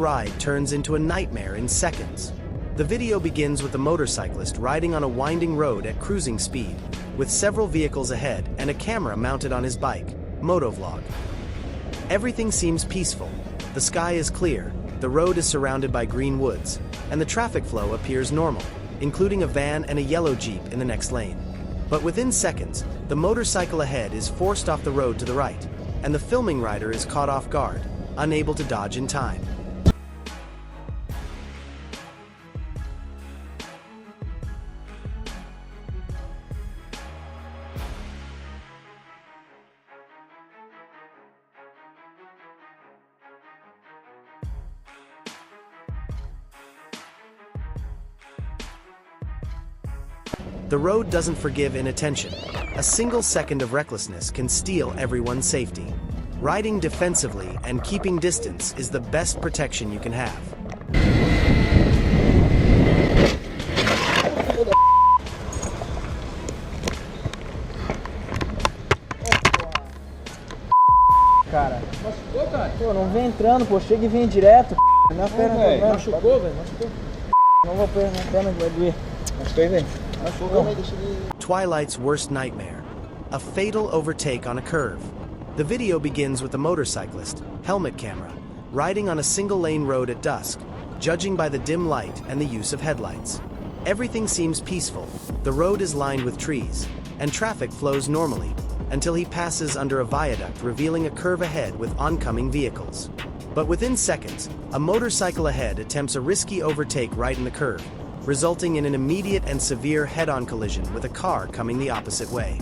ride turns into a nightmare in seconds. The video begins with the motorcyclist riding on a winding road at cruising speed, with several vehicles ahead and a camera mounted on his bike. Motovlog. Everything seems peaceful. The sky is clear, the road is surrounded by green woods, and the traffic flow appears normal, including a van and a yellow Jeep in the next lane. But within seconds, the motorcycle ahead is forced off the road to the right, and the filming rider is caught off guard, unable to dodge in time. The road doesn't forgive inattention. A single second of recklessness can steal everyone's safety. Riding defensively and keeping distance is the best protection you can have. Cara. Machucou, cara? Pô, não vem entrando, pô, chega e vem direto. Minha perna, velho. Machucou, velho, machucou. Não vou perder, minha perna vai doer. Machucou, velho. Twilight's worst nightmare. A fatal overtake on a curve. The video begins with the motorcyclist, helmet camera, riding on a single-lane road at dusk, judging by the dim light and the use of headlights. Everything seems peaceful. The road is lined with trees, and traffic flows normally, until he passes under a viaduct revealing a curve ahead with oncoming vehicles. But within seconds, a motorcycle ahead attempts a risky overtake right in the curve, resulting in an immediate and severe head-on collision with a car coming the opposite way.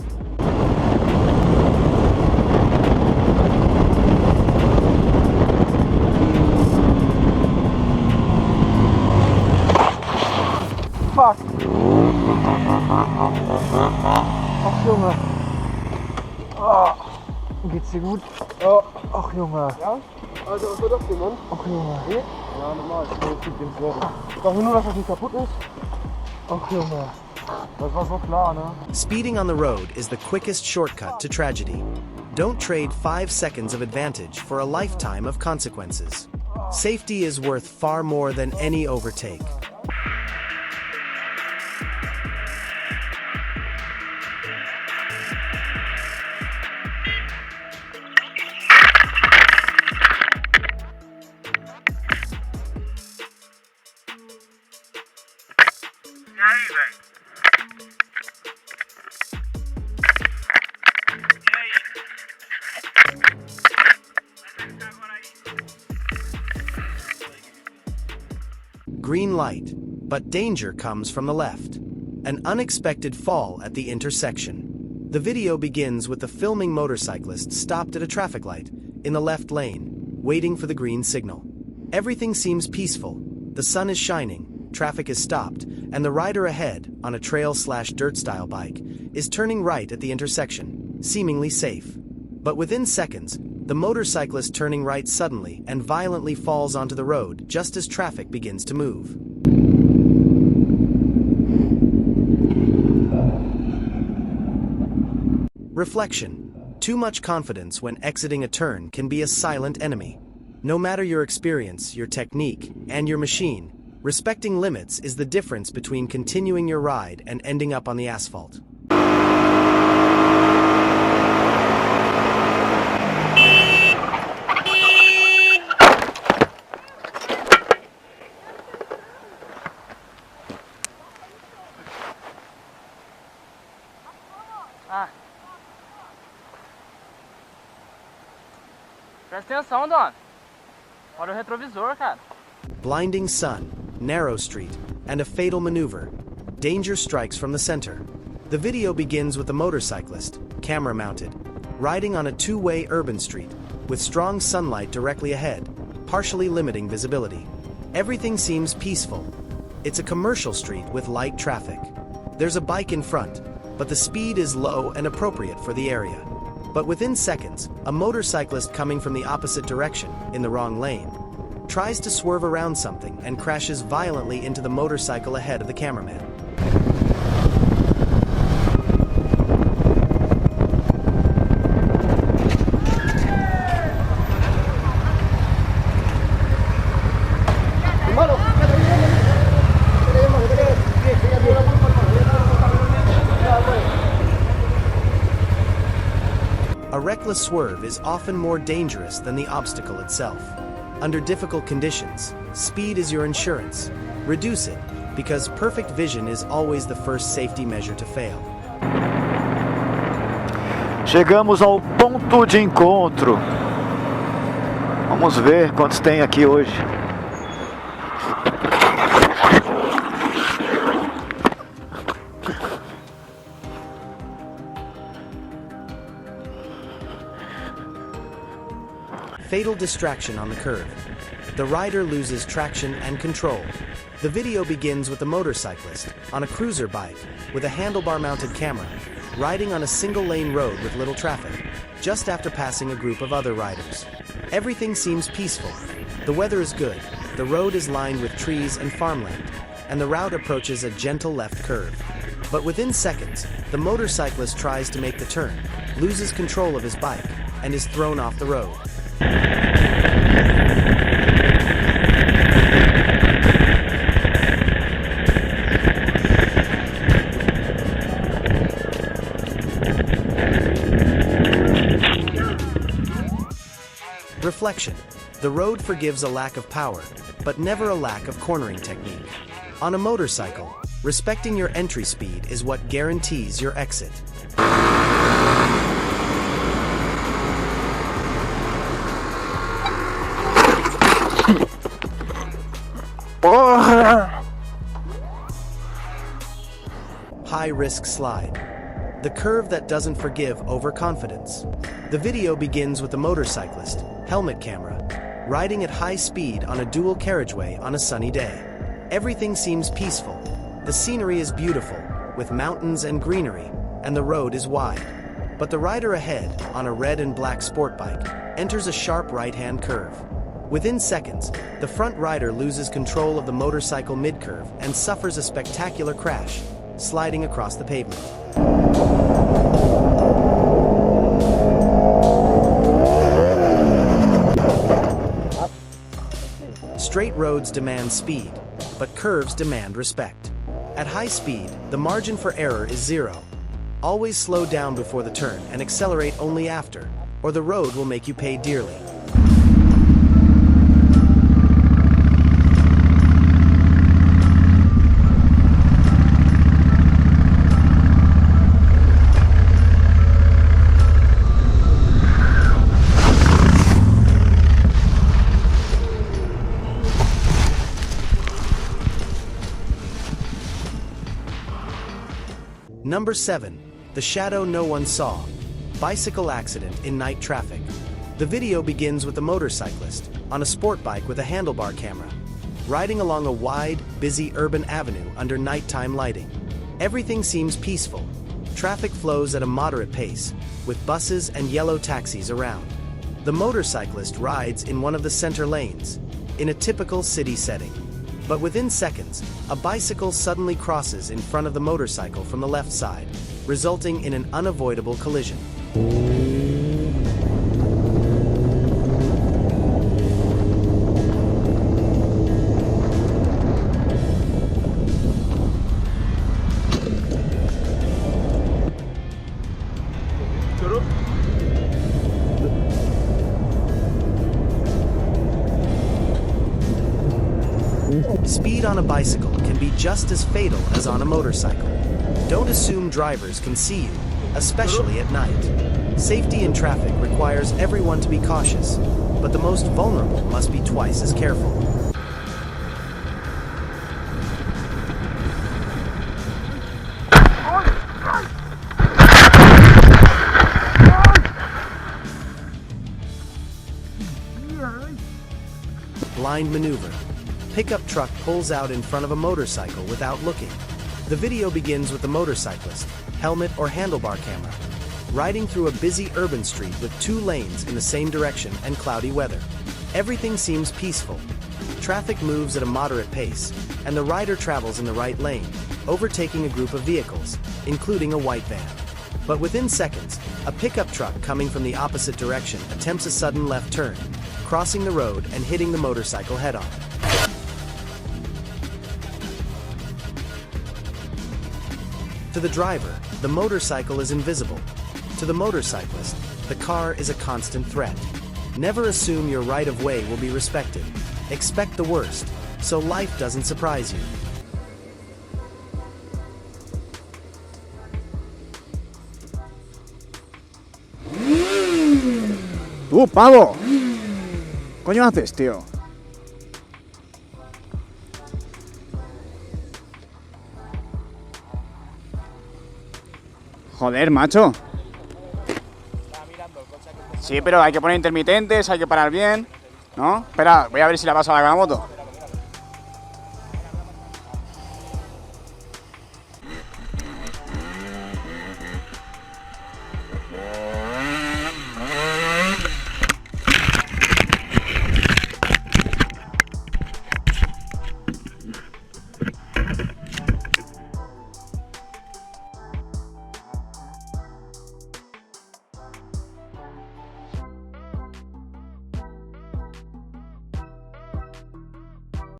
Fuck! Ach Junge! Oh. Geht's dir gut? Oh. Ach Junge! Ja? Also was war das denn, Mann? Ach Junge! Nee? Ja, normal, ich gebe dem Sorgen. Ich hoffe nur, dass das nicht kaputt ist. Ach Junge! Das war so klar, ne? Speeding on the road is the quickest shortcut to tragedy. Don't trade 5 seconds of advantage for a lifetime of consequences. Safety is worth far more than any overtake. E aí, velho? E aí? Vai ficar agora aí. Green light, but danger comes from the left. An unexpected fall at the intersection. The video begins with the filming motorcyclist stopped at a traffic light in the left lane, waiting for the green signal. Everything seems peaceful. The sun is shining. Traffic is stopped, and the rider ahead, on a trail/dirt-style bike, is turning right at the intersection, seemingly safe. But within seconds, the motorcyclist turning right suddenly and violently falls onto the road just as traffic begins to move. Reflection. Too much confidence when exiting a turn can be a silent enemy. No matter your experience, your technique, and your machine, respecting limits is the difference between continuing your ride and ending up on the asphalt. Presta atenção, Dona. Olha o retrovisor, cara. Blinding sun, narrow street, and a fatal maneuver. Danger strikes from the center. The video begins with the motorcyclist, camera mounted, riding on a two-way urban street, with strong sunlight directly ahead, partially limiting visibility. Everything seems peaceful. It's a commercial street with light traffic. There's a bike in front, but the speed is low and appropriate for the area. But within seconds, a motorcyclist coming from the opposite direction, in the wrong lane, tries to swerve around something and crashes violently into the motorcycle ahead of the cameraman. reckless swerve is often more dangerous than the obstacle itself. Under difficult conditions, speed is your insurance. Reduce it, because perfect vision is always the first safety measure to fail. Chegamos ao ponto de encontro. Vamos ver quantos tem aqui hoje. Fatal distraction on the curve. The rider loses traction and control. The video begins with a motorcyclist on a cruiser bike with a handlebar-mounted camera, riding on a single-lane road with little traffic, just after passing a group of other riders. Everything seems peaceful. The weather is good, the road is lined with trees and farmland, and the route approaches a gentle left curve. But within seconds, the motorcyclist tries to make the turn, loses control of his bike, and is thrown off the road. Reflection. The road forgives a lack of power, but never a lack of cornering technique. On a motorcycle, respecting your entry speed is what guarantees your exit. High-risk slide. The curve that doesn't forgive overconfidence. The video begins with the motorcyclist, helmet camera, riding at high speed on a dual carriageway on a sunny day. Everything seems peaceful. The scenery is beautiful, with mountains and greenery, and the road is wide. But the rider ahead, on a red and black sport bike, enters a sharp right-hand curve. Within seconds, the front rider loses control of the motorcycle mid-curve and suffers a spectacular crash, sliding across the pavement. Straight roads demand speed, but curves demand respect. At high speed, the margin for error is zero. Always slow down before the turn and accelerate only after, or the road will make you pay dearly. Number 7. The shadow no one saw. Bicycle accident in night traffic. The video begins with a motorcyclist on a sport bike with a handlebar camera, riding along a wide, busy urban avenue under nighttime lighting. Everything seems peaceful. Traffic flows at a moderate pace, with buses and yellow taxis around. The motorcyclist rides in one of the center lanes, in a typical city setting. But within seconds, a bicycle suddenly crosses in front of the motorcycle from the left side, resulting in an unavoidable collision. Speed on a bicycle can be just as fatal as on a motorcycle. Don't assume drivers can see you, especially at night. Safety in traffic requires everyone to be cautious, but the most vulnerable must be twice as careful. Blind maneuver. Pickup truck pulls out in front of a motorcycle without looking. The video begins with the motorcyclist, helmet or handlebar camera, riding through a busy urban street with two lanes in the same direction and cloudy weather. Everything seems peaceful. Traffic moves at a moderate pace, and the rider travels in the right lane, overtaking a group of vehicles, including a white van. But within seconds, a pickup truck coming from the opposite direction attempts a sudden left turn, crossing the road and hitting the motorcycle head-on. To the driver, the motorcycle is invisible. To the motorcyclist, The car is a constant threat. Never assume your right of way will be respected. Expect the worst, so life doesn't surprise you. Pavo! ¿Coño haces, tío? Joder, macho. Sí, pero hay que poner intermitentes, hay que parar bien, ¿no? Espera, voy a ver si la paso a la moto.